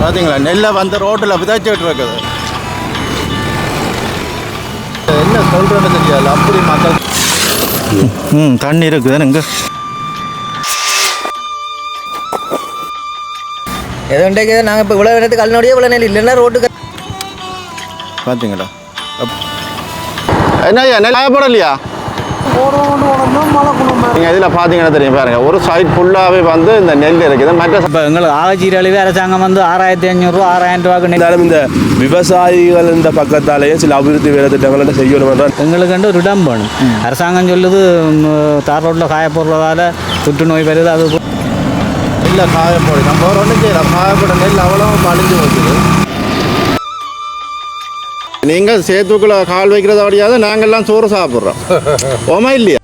பார்த்தீங்களா நெல்லை வந்து ரோட்டில் விதைச்சிட்டு இருக்குது. என்ன சொல்கிறேன்னு தெரியல, அப்படி மக்கள் தண்ணி இருக்குது இங்கே. எதுண்டே நாங்கள் இப்போ இவ்வளோ இடத்துக்கு கல்லோடையே இவ்வளோ நெல் இல்லைன்னா ரோட்டுக்கு பார்த்தீங்களா. என்ன ஐயா நெல் போடலையா? நீங்கள் இதில் பார்த்தீங்கன்னா தெரியும் பாருங்க, ஒரு சைட் ஃபுல்லாகவே வந்து இந்த நெல் இருக்குது. மற்ற இப்போ எங்களுக்கு ஆகச்சீரழிவு அரசாங்கம் வந்து 6500 6000 ரூபாய்க்கு இருந்தாலும் இந்த விவசாயிகள் இந்த பக்கத்தாலேயே சில அபிவிருத்தி வேலை திட்டங்களை செய்யணும். எங்களுக்கு ஒரு இடம் வேணும். அரசாங்கம் சொல்லுது தார் ரோட்டில் காய போடுறதால புற்றுநோய் வருது. அது நெல்லை காயப்போடு நம்ம ஒரு ஒன்றும் செய்யலாம். காயப்போட நெல் அவ்வளோ அழிஞ்சு போச்சுது. நீங்கள் சேத்துக்குள்ளே கால் வைக்கிறத வழியாவது நாங்கள்லாம் சோறு சாப்பிட்றோம். ஓமா இல்லையா?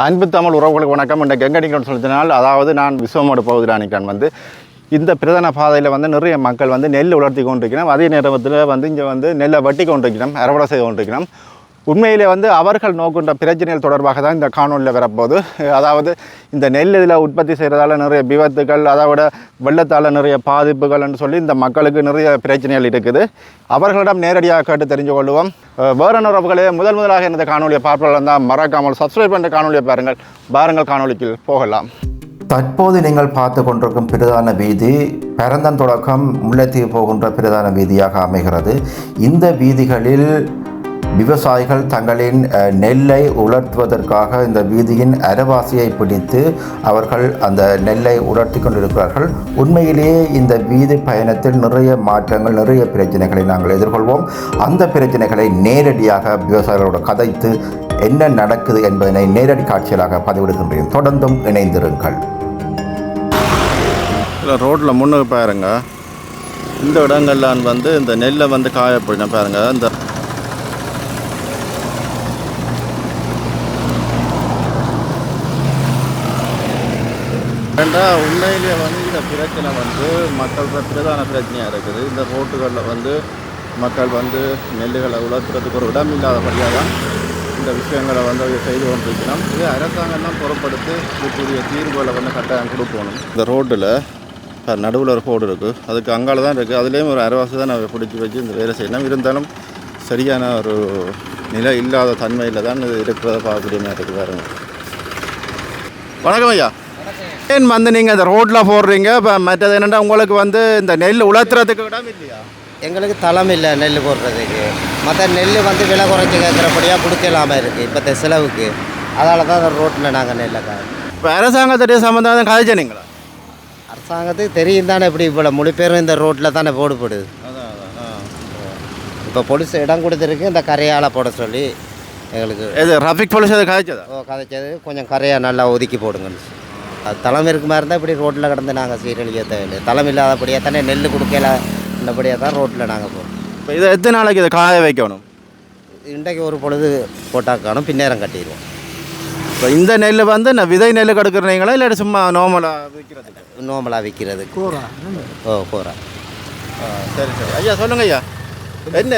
அன்பு தமிழ் உறவுகளுக்கு வணக்கம். இன்றைக்கு எங்கே நிற்கிறோன்னு சொல்லினால், அதாவது நான் விஸ்வமோடு பகுதியில் நிற்கிறேன். வந்து இந்த பிரதான பாதையில் வந்து நிறைய மக்கள் வந்து நெல் உலர்த்தி கொண்டிருக்கணும். அதே நேரத்தில் வந்து இங்கே வந்து நெல்லை வெட்டி கொண்டிருக்கணும், அறுவடை செய்து கொண்டிருக்கணும். உண்மையிலே வந்து அவர்கள் நோக்கின்ற பிரச்சனைகள் தொடர்பாக தான் இந்த காணொலியில் வரப்போகுது. அதாவது இந்த நெல் இதில் உற்பத்தி செய்கிறதால நிறைய விபத்துகள், அதாவது வெள்ளத்தால் நிறைய பாதிப்புகள்னு சொல்லி இந்த மக்களுக்கு நிறைய பிரச்சனைகள் இருக்குது. அவர்களிடம் நேரடியாக கேட்டு தெரிஞ்சு கொள்வோம். வேறு உறவுகளே, முதலாக இந்த காணொலியை பார்ப்பவர்கள் தான் மறக்காமல் சப்ஸ்கிரைப் பண்ணுற காணொலியை பாருங்கள் காணொலிக்கு போகலாம். தற்போது நீங்கள் பார்த்து கொண்டிருக்கும் பிரதான வீதி பரந்தன் தொடக்கம் முல்லைத்தீவு போகின்ற பிரதான வீதியாக அமைகிறது. இந்த வீதிகளில் விவசாயிகள் தங்களின் நெல்லை உலர்த்துவதற்காக இந்த வீதியின் அரைவாசியை பிடித்து அவர்கள் அந்த நெல்லை உலர்த்தி கொண்டிருக்கிறார்கள். உண்மையிலேயே இந்த வீதி பயணத்தில் நிறைய மாற்றங்கள், நிறைய பிரச்சனைகளை நாங்கள் எதிர்கொள்வோம். அந்த பிரச்சனைகளை நேரடியாக விவசாயிகளோடு கதைத்து என்ன நடக்குது என்பதனை நேரடி காட்சிகளாக பதிவிடுகின்றேன். தொடர்ந்தும் இணைந்திருங்கள். ரோட்டில் முன்னுக்கு பாருங்க, இந்த இடங்கள்லாம் வந்து இந்த நெல்லை வந்து காயப்படின பாருங்க. இந்த உண்மையிலேயே வந்து இந்த பிரச்சனை வந்து மக்கள் பிரதான பிரச்சனையாக இருக்குது. இந்த ரோட்டுகளில் வந்து மக்கள் வந்து நெல்லுகளை உலர்த்துறதுக்கு ஒரு இடம் இல்லாதபடியாக தான் இந்த விஷயங்களை வந்து செய்து கொண்டிருக்கணும். இது அரசாங்கம் தான் புறப்படுத்தி இதுக்குரிய தீர்வுகளை வந்து கட்டாயம் கொடுக்கணும். இந்த ரோட்டில் நடுவில் ஒரு ரோடு இருக்குது, அதுக்கு அங்கால தான் இருக்குது. அதுலேயும் ஒரு அரைவாசி தான் நான் பிடிச்சி வச்சு இந்த வேலை செய்யணும். இருந்தாலும் சரியான ஒரு நிலை இல்லாத தன்மையில் தான் இது இருக்கிறத பார்க்கக்கூடிய மாதிரி இருக்குது. பாருங்க. வணக்கம் ஐயா. ஏன் வந்து நீங்கள் இந்த ரோட்டில் போடுறீங்க? இப்போ மற்றது என்னென்னா உங்களுக்கு வந்து இந்த நெல் உலர்த்துறதுக்கு இடம் இல்லையா? எங்களுக்கு தளம் இல்லை நெல் போடுறதுக்கு. மற்ற நெல் வந்து விலை குறைச்சி கேட்குறபடியாக கொடுக்கலாமல் இருக்குது இப்போ செலவுக்கு. அதனால தான் அந்த ரோட்டில் நாங்கள் நெல்லை இப்போ அரசாங்கத்துடைய சம்மந்தம் காய்ச்சனீங்களா? அரசாங்கத்துக்கு தெரியும் தானே, இப்படி இவ்வளோ முழு பேரும் இந்த ரோட்டில் தானே போடுபடுது. இப்போ பொலிஸ் இடம் கொடுத்துருக்கு இந்த கரையால் போட சொல்லி எங்களுக்கு. இது ரஃபிக் போலீஸ் அதை காய்ச்சதா? கதைச்சது கொஞ்சம் கரையாக நல்லா ஒதுக்கி போடுங்கன்னு. அது தளம் இருக்கு மாதிரி இருந்தால் இப்படி ரோட்டில் கிடந்து நாங்கள் சீரழிக்க தேவையில்லை. தளம் இல்லாதபடியாக தானே நெல் கொடுக்கல, இந்தபடியாக தான் ரோட்டில் நாங்கள் போகிறோம். இப்போ இதை எத்தனை நாளைக்கு இதை காய வைக்கணும்? இன்றைக்கு ஒரு பொழுது போட்டால் காணும், பின்னேரம் கட்டிடுவோம். இப்போ இந்த நெல் வந்து நான் விதை நெல் கெடுக்கிறீங்களா இல்லை சும்மா நார்மலாக விற்கிறதுக்கு? நார்மலாக விற்கிறது. கூறா. கூறா. சரி சரி ஐயா, சொல்லுங்க ஐயா.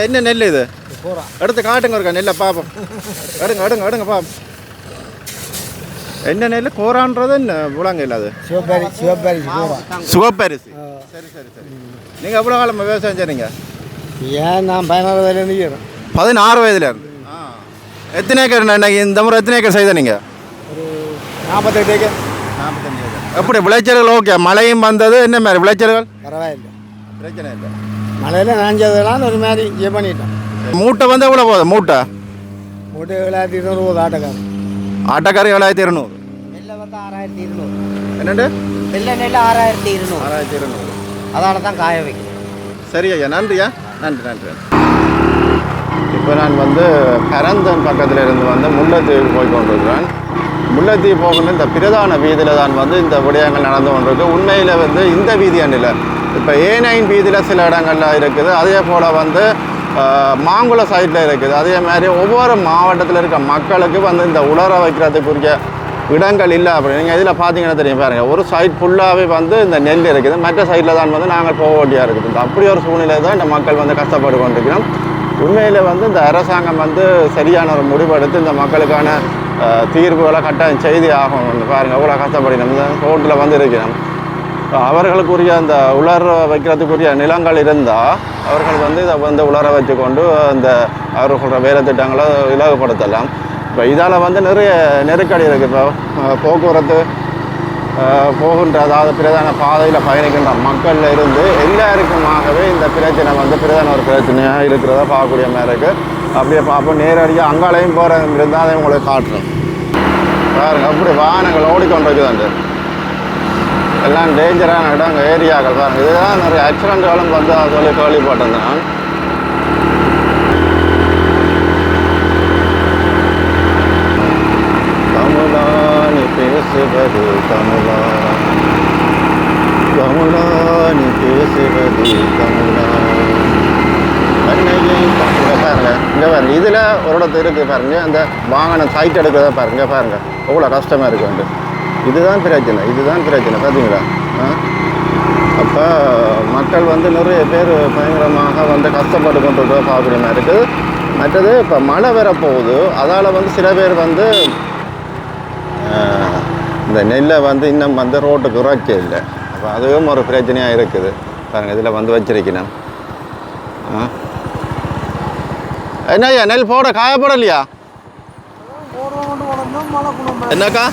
என்ன நெல் இது? கூறா. எடுத்து காட்டுங்க இருக்கா நெல்லை பார்ப்போம். எடுங்க பார்ப்போம். என்ன நெல்? கோரான்றது என்ன விளங்க இல்லாது? சிவப்பரிசி. சரி. நீங்கள் எவ்வளோ காலம் விவசாயம் செய்றீங்க? ஏன் நான் 16 வயதுலேருந்து 16 வயதுலேருந்து. எத்தனை ஏக்கர் இந்த முறை எத்தனை ஏக்கர் செய்த நீங்கள்? ஒரு 48 ஏக்கர். 45 ஏக்கர். எப்படி விளைச்சல்கள்? ஓகே, மழையும் வந்தது. என்ன மாதிரி விளைச்சல்கள்? பரவாயில்லை, பிரச்சனை இல்லை. மழையில் நனைஞ்சதுலாம் ஒரு மாதிரி பண்ணிட்டோம். மூட்டை வந்து எவ்வளோ போகுது? மூட்டை 7200 ஆட்டக்காரி 7200. நெல்லை வந்து 6200. என்னண்டு? நெல் 6200. 6200. அதனால தான் காய வைக்கணும். சரி ஐயா, நன்றியா. நன்றி. இப்போ நான் வந்து பரந்தன் பக்கத்தில் இருந்து வந்து முல்லைத்தீவுக்கு போய் கொண்டிருக்கிறேன். முல்லைத்தீவு போகணும் இந்த பிரதான வீதியில் தான் வந்து இந்த விடயங்கள் நடந்து கொண்டிருக்கு. உண்மையில் வந்து இந்த வீதியாண்டில் இப்போ A9 வீதியில் சில இடங்கள்லாம் இருக்குது. அதே போல் வந்து மாங்குள சைட்டில் இருக்குது. அதே மாதிரி ஒவ்வொரு மாவட்டத்தில் இருக்க மக்களுக்கு வந்து இந்த உலர வைக்கிறதுக்குரிய இடங்கள் இல்லை. அப்படி நீங்கள் இதில் பார்த்தீங்கன்னா தெரியும் பாருங்கள், ஒரு சைட் ஃபுல்லாகவே வந்து இந்த நெல் இருக்குது, மற்ற சைடில் தான் வந்து நாங்கள் போக வேண்டியாக இருக்குது. அப்படி ஒரு சூழ்நிலை தான் இந்த மக்கள் வந்து கஷ்டப்பட்டு கொண்டிருக்கிறோம். உண்மையில் வந்து இந்த அரசாங்கம் வந்து சரியான ஒரு முடிவெடுத்து இந்த மக்களுக்கான தீர்வுகளை கட்டாயம் செய்தி ஆகணும். பாருங்கள் எவ்வளோ கஷ்டப்படினோம், இந்த ரோட்டில் வந்து இருக்கிறோம். அவர்களுக்குரிய அந்த உலர வைக்கிறதுக்குரிய நிலங்கள் இருந்தால் அவர்கள் வந்து இதை வந்து உலர வச்சு கொண்டு அந்த அவர்களோட வேலை திட்டங்களை இலகுபடுத்தலாம். இப்போ இதால் வந்து நிறைய நெருக்கடி இருக்குது. இப்போ போக்குவரத்து போகின்ற அதாவது பிரதான பாதையில் பயணிக்கின்ற மக்களில் இருந்து எல்லாருக்குமாகவே இந்த பிரச்சனை வந்து பிரதான ஒரு பிரச்சனையாக இருக்கிறத பார்க்கக்கூடிய மாதிரி இருக்குது. அப்படியே பார்ப்போம், நேரடியாக அங்காலையும் போகிற இருந்தால் அதை உங்களுக்கு காட்டுறோம். பாருங்க அப்படி வாகனங்கள் ஓடிக்கொண்டிருக்குது. எல்லாம் டேஞ்சரான இடம் ஏரியாக்கள் பாருங்கள். இதுதான் நிறைய ஆக்சிடென்ட்களும் வந்து சொல்லி கேள்விப்பட்டிருந்தேன். தமிழானி பேசுவது தமிழா, தமிழானி பேசுவது தமிழா. பாருங்க இங்கே பாருங்க, இதில் ஒரு இடத்து இருக்குது பாருங்க. அந்த வாகனம் சைட் எடுக்கிறத பாருங்க, பாருங்க எவ்வளோ கஷ்டமாக இருக்குண்டு. இதுதான் பிரச்சனை, இதுதான் பிரச்சனை பார்த்தீங்களா? அப்போ மக்கள் வந்து நிறைய பேர் பயங்கரமாக வந்து கஷ்டப்பட்டு கொண்டு பார்க்குற மாதிரி இருக்குது. மற்றது இப்போ மழை வரப்போகுது, அதால் வந்து சில பேர் வந்து இந்த நெல்லை வந்து இன்னும் வந்து ரோட்டுக்கு இறக்க இல்லை. அப்போ அதுவும் ஒரு பிரச்சனையாக இருக்குது பாருங்கள். இதில் வந்து வச்சிருக்கணும். என்னய்யா நெல் போட காயப்படலையா? என்னக்கா?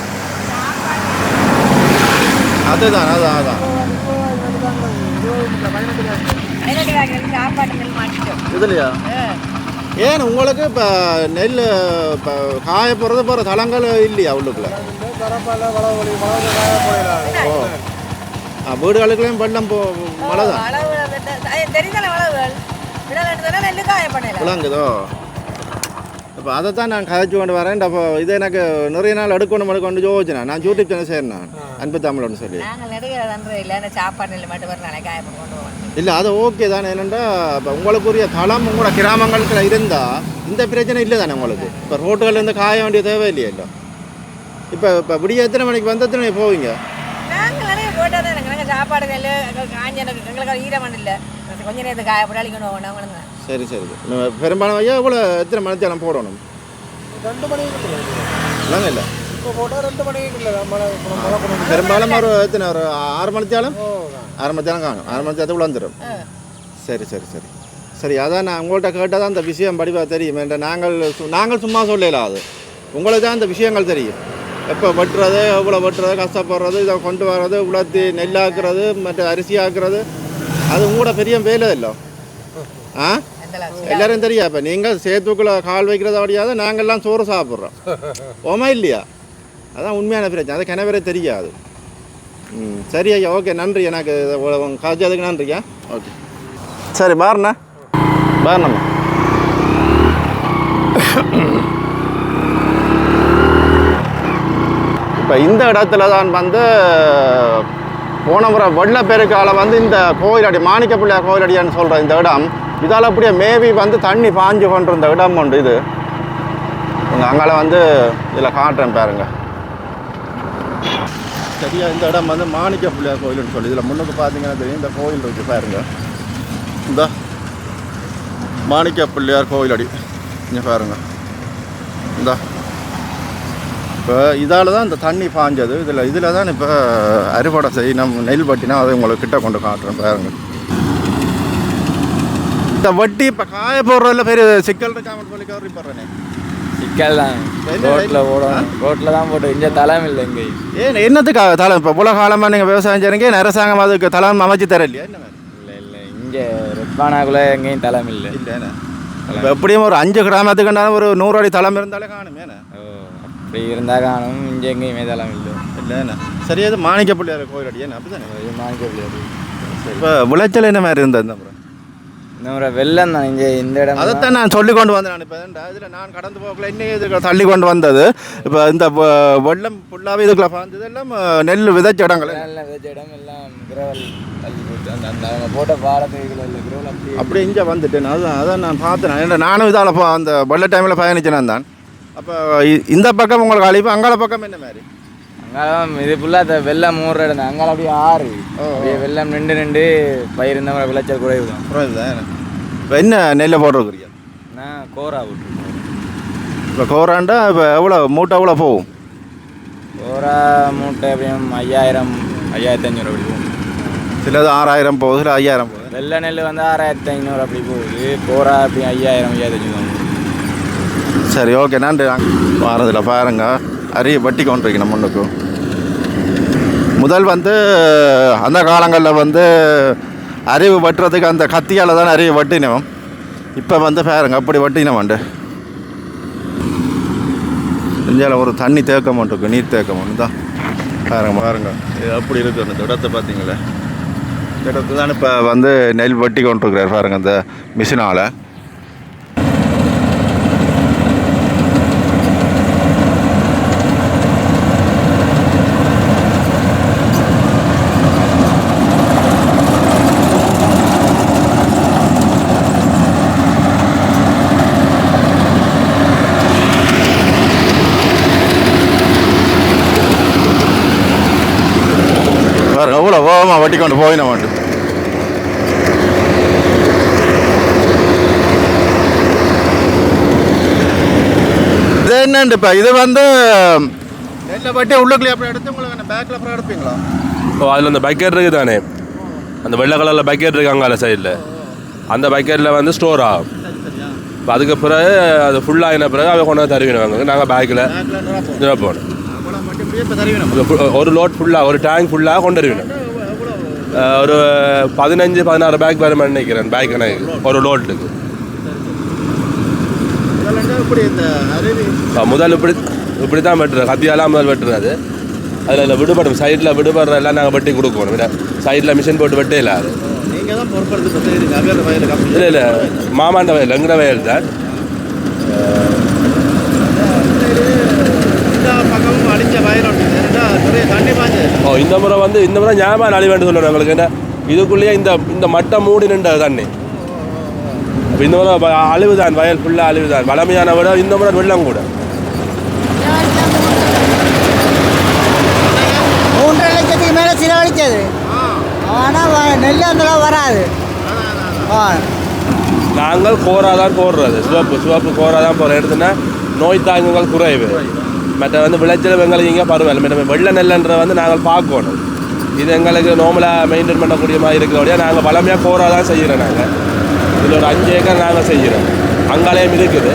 அதுதான் அதான் அதான் இதுலையா? ஏன் உங்களுக்கு இப்போ நெல் இப்போ காய போகிறது போகிற தளங்கள் இல்லையா உள்ளுக்குள்ள? ஓ வீடுகளுக்குள்ளேயும் வெள்ளம் மழை தான் விளங்குதோ? இப்போ அதை தான் நான் கதைச்சு கொண்டு வரேன். அப்போ இது எனக்கு நிறைய நாள் எடுக்கணும் கொண்டு யோசிச்சேன். நான் யூடியூப் சேனல் செய்யறேன், நான் அன்பு தமிழ்னு சொல்லி. இல்லை அது ஓகே தானே. என்னென்னா இப்போ உங்களுக்குரிய தளம் உங்களோட கிராமங்களுக்கு இருந்தால் இந்த பிரச்சனை இல்லை தானே உங்களுக்கு. இப்போ ரோட்டுகள்லேருந்து காய வேண்டிய தேவை இல்லையா? இல்லை இப்போ விடிய எத்தனை மணிக்கு வந்து எத்தனை மணிக்கு போவீங்க? சாப்பாடு எங்களுக்கு ஈரமண் இல்லை, கொஞ்சம் நேரத்துக்கு காயப்பட அழிக்கணும். சரி சரி. பெரும்பாலும் ஐயா இவ்வளோ எத்தனை மணித்தேரம் போடணும்? 2 மணிக்கு இல்லைங்க இல்லை இப்போ போட்டால் 2 மணிக்கு இல்லை. பெரும்பாலும் ஒரு எத்தனை ஒரு 6 மணித்தாலும் 6 மணித்தாலும் காணும். 6 மணித்தாலத்துக்குள்ள வந்துடும். சரி சரி சரி சரி. அதான் நான் உங்கள்கிட்ட கேட்டால் தான் அந்த விஷயம் படிவாக தெரியும். என்ற நாங்கள் சும்மா சொல்லலாம். அது உங்களுக்கு தான் அந்த விஷயங்கள் தெரியும். எப்போ வெட்டுறது, எவ்வளோ வெட்டுறது, கஷ்டப்படுறது, இதை கொண்டு வர்றது, உலர்த்தி நெல்லாக்குறது, மற்ற அரிசி ஆக்குறது, அது உங்களோட பெரிய வேலை இல்லை. எல்லாரும் தெரியா? இப்போ நீங்கள் சேத்துக்குள்ளே கால் வைக்கிறத வழியாத நாங்கள்லாம் சோறு சாப்பிட்றோம். ஓமா இல்லையா? அதான் உண்மையான பிரச்சனை. அது கிணவரே தெரியாது. சரி ஐயா, ஓகே, நன்றி. எனக்கு காய்ச்சதுக்கு நன்றியா. ஓகே சரி, பாருண்ணா பாருண்ணம்மா. இப்போ இந்த இடத்துல தான் வந்து போன முறை வெள்ளப்பெருக்கால வந்து இந்த கோயிலடி மாணிக்க பிள்ளையார் கோயிலடியான்னு சொல்கிற இந்த இடம், இதால் அப்படியே மேவி வந்து தண்ணி பாஞ்சு கொண்டிருந்த இடம் உண்டு. இது அங்கால வந்து இதில் காட்டுறேன் பாருங்க. சரியா இந்த இடம் வந்து மாணிக்க பிள்ளையார் கோயில்னு சொல்லி இதில் முன்னுக்கு பார்த்தீங்கன்னா தெரியும். இந்த கோயில் இருக்கு பாருங்க, இந்த மாணிக்க பிள்ளையார் கோயிலடி இங்கே பாருங்க. இந்த இப்போ இதால் தான் இந்த தண்ணி பாஞ்சது. இதில் தான் இப்போ அறுவடை செய்யணும், நெல் வட்டினா அதை உங்களுக்கு கிட்ட கொண்டு காட்டுறேன் பாருங்க. இந்த வட்டி இப்போ காய போடுறதுல பெரிய சிக்கல் இருக்காமல் சொல்லி கவரி போடுறேனே. சிக்கல் தான், ரோட்டில் தான் போட்டு இங்கே தளம் இல்லை இங்கே. என்னத்துக்காக தளம்? இப்போ உலக காலமாக நீங்கள் விவசாயம் செய்கிறீங்க, அரசாங்கம் அதுக்கு தளம் அமைச்சு தர இல்லையா? என்ன இல்லை இல்லை, இங்கே ரெப்பானாக்குள்ளே எங்கேயும் தளம் இல்லை. இல்லைண்ணே. இப்போ எப்படியும் ஒரு 5 கிராமத்துக்குண்டாலும் ஒரு 100 அடி தளம் இருந்தாலே காணுமே. அப்படி இருந்தால் காணும், இங்கே எங்கேயுமே தளம் இல்லை. இல்லைண்ணே. சரியா, இது மாணிக்க பிள்ளையார் கோயில் அடியே அப்படி தானே? மாணிக்க பிள்ளையார். இப்போ விளைச்சல் என்ன மாதிரி இருந்தது இந்த முறை? இந்த முறை வெள்ளம் தான் இங்கே இந்த இடம். அதைத்தான் நான் சொல்லி கொண்டு வந்தேன். நான் இப்போ இதில் நான் கடந்து போகல இன்னும் இதுக்கு தள்ளி கொண்டு வந்தது. இப்போ இந்த வெள்ளம் ஃபுல்லாகவே இதுக்குள்ள பாய்ந்தது எல்லாம் நெல் விதைச்ச இடங்கள். விதைச்ச இடம் எல்லாம் கிரவல் தள்ளி போட்டு அந்த போட்ட பாலத்துக்குள்ள இல்லை கிரவல் அப்படி இங்கே வந்துட்டேன். அதான் நான் பார்த்தேன். ஏன்னா நானும் இதால் அந்த வெள்ள டைமில் பயணிச்சேன் தான். அப்போ இந்த பக்கம் உங்களுக்கு அழிப்பு, அங்கால பக்கம் என்ன மாதிரி? அங்காலம் இது ஃபுல்லாக வெள்ளம் மூடுற இடம் தான். அங்கால அப்படியே ஆறு, அப்படியே வெள்ளம் நின்று பயிர் இந்த மாதிரி விளைச்சல் குறைவு தான். குறைவு தான். இப்போ என்ன நெல்லை போட்டுருக்குறீங்க? ஆனால் கோரா விட்டுருக்கோம். இப்போ கோராண்டா இப்போ எவ்வளோ மூட்டை எவ்வளோ போகும்? கோரா மூட்டை எப்படியும் 5000 5500 அப்படி போகும். சிலது 6000 போகுது, சில 5000 போகுது. வெள்ளை நெல் வந்து 6500 அப்படி போகுது. கோரா அப்படி 5000 5500. சரி, ஓகே, நன்றி. வாரத்தில் பாருங்க அரிய வட்டி கொண்டிருக்கணும் முன்னுக்கு. முதல் வந்து அந்த காலங்களில் வந்து அறிவு வெட்டுறதுக்கு அந்த கத்தியால் தான் அறிவு வெட்டினோம். இப்போ வந்து பாருங்க அப்படி வெட்டினோம் வந்து இந்தியாவில் ஒரு தண்ணி தேக்கம் இருக்கு, நீர் தேக்கம் ஒன்று தான். பாருங்க இது அப்படி இருக்குது. அந்த இடத்தை பார்த்தீங்களே, இந்த இடத்துல தான் இப்போ வந்து நெல் வெட்டி கொண்டிருக்கிறார் பாருங்க அந்த மிஷினால். எவ்வளோ வேகமாக வட்டி கொண்டு போயின மாட்டோம். இது என்னண்டு இப்போ இது வந்து நெல்லை வட்டி உள்ளுக்குள்ளே அப்படி எடுத்து உங்களுக்கு பேக்கில் அப்புறம் எடுப்பீங்களா? ஓ, அதில் அந்த பக்கெட் இருக்குது தானே, அந்த வெள்ளை கலரில் பக்கெட் இருக்குது அங்கால சைடில். அந்த பக்கெட்டில் வந்து ஸ்டோர் ஆகும். இப்போ அதுக்கு பிறகு அது ஃபுல்லாகின பிறகு அதை கொண்டு வந்து தருவினவங்க நாங்கள் பேக்கில் நிரப்போம். ஒரு லோட் ஃபுல்லாக, ஒரு டேங்க் ஃபுல்லாக கொண்டு வருவினோம். ஒரு 15-16 பேக் வர மாதிரி நினைக்கிறேன் பேக் எனக்கு ஒரு லோட்டுக்கு. முதல் இப்படி தான் வெட்டுறது, கத்தியாலாம் முதல் வெட்டுறது. அதில் விடுபடும் சைடில் விடுபடுற எல்லாம் நாங்கள் வெட்டி கொடுக்கணும். விட சைடில் மிஷின் போட்டு வெட்டே இல்லை. அது இல்லை இல்லை, மாமாண்ட வயல், எங்கட வயல் தான். ஓ, இந்த முறை ஞாபகம் அழிவேண்டு சொல்லணும் எங்களுக்கு. என்ன இதுக்குள்ளேயே இந்த மட்டை மூடி நின்ற தண்ணி. இப்போ இந்த முறை அழிவுதான், வயல் ஃபுல்லாக அழிவுதான். வளமையான விட இந்த முறை வெள்ளம் கூட 3.5 லட்சத்துக்கு மேலே செலவழிச்சது. ஆனால் நெல் அந்தளவு வராது. நாங்கள் கோரா தான் போடுறது, சிவப்பு கோரா தான் போடுற எடுத்துன்னா நோய் தாங்குங்கள் குறைவு. மற்ற வந்து விளைச்சல் எங்களுக்கு இங்கே பரவாயில்ல. மற்ற வெள்ளை நெல்லுன்ற வந்து நாங்கள் பார்க்கணும். இது எங்களுக்கு நார்மலாக மெயின்டைன் பண்ணக்கூடிய மாதிரி இருக்கிறபடியா நாங்கள் வளமையாக கோரா தான் செய்கிறோம். நாங்கள் இதில் ஒரு 5 ஏக்கர் நாங்கள் செய்கிறோம். அங்காலயம் இருக்குது.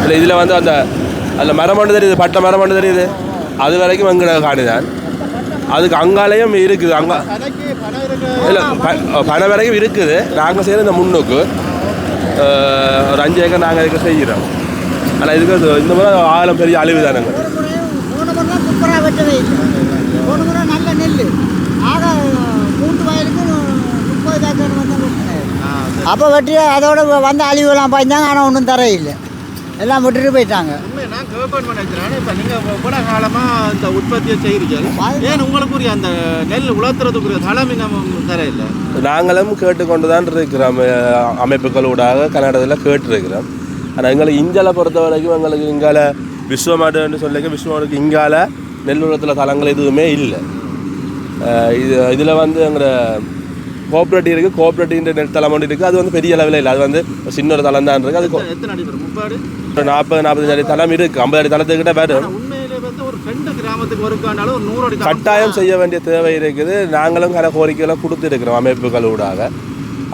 இல்லை இதில் வந்து அதில் மரம் ஒன்று தெரியுது, பட்டை மரம் ஒன்று தெரியுது. அது வரைக்கும் எங்களை காணிதான். அதுக்கு அங்காலயம் இருக்குது. இல்லை பனை வரைக்கும் இருக்குது. நாங்கள் செய்கிற இந்த முன்னுக்கு ஒரு 5 ஏக்கர் நாங்கள் இதுக்கு செய்கிறோம். ஆனால் இதுக்கு இந்த முறை ஆழம் பெரிய அழிவு தானுங்க. 3 முறை சூப்பராக வெட்டவே இல்லை. 1 முறை நல்ல நெல் ஆக 3 வயலுக்கு 30 ஏக்கர் வந்து வெட்டினேன். அப்போ வெட்டி அதோட வந்து அழிவுலாம் பாய்ந்தாங்க. ஆனால் ஒன்றும் தர இல்லை, எல்லாம் விட்டுட்டு போயிட்டாங்க. நான் கவர்மெண்ட் நினைக்கிறேன். இப்போ நீங்கள் கூட காலமாக இந்த உற்பத்தியை செய்கிறீங்க, ஏன் உங்களுக்குரிய அந்த நெல் உலர்த்துறதுக்குரிய தலைமை நம்ம தர இல்லை? நாங்களும் கேட்டுக்கொண்டு தான் இருக்கிறோம். அமைப்புகளூடாக கன்னடத்தில் கேட்டுருக்கிறோம். ஆனால் எங்களுக்கு இங்கால பொறுத்த வரைக்கும் எங்களுக்கு இங்கால விஸ்வமாடுன்னு சொல்லிக்க விஸ்வமாடுக்கு இங்கால நெல் உலகத்தில் தலங்கள் எதுவுமே இல்லை. இதில் வந்து எங்களோட கோஆப்ரேட்டிவ் இருக்குது. கோஆப்ரேட்டிவ் நெல் தளம் ஒன்று இருக்குது. அது வந்து பெரிய அளவில் இல்லை. அது வந்து சின்ன ஒரு தளம் தான் இருக்குது. அது எத்தனை அடி வரும்? 30 ஒரு 40-45 அடி தளம் இருக்குது. 50 அடி தளத்துக்கிட்ட வரும். உண்மையிலே வந்து ஒரு 2 கிராமத்துக்கு ஒருக்கானாலும் ஒரு 100 அடி கட்டாயம் செய்ய வேண்டிய தேவை இருக்குது. நாங்களும் கல கோரிக்கைகளை கொடுத்துருக்கிறோம் அமைப்புகளூடாக.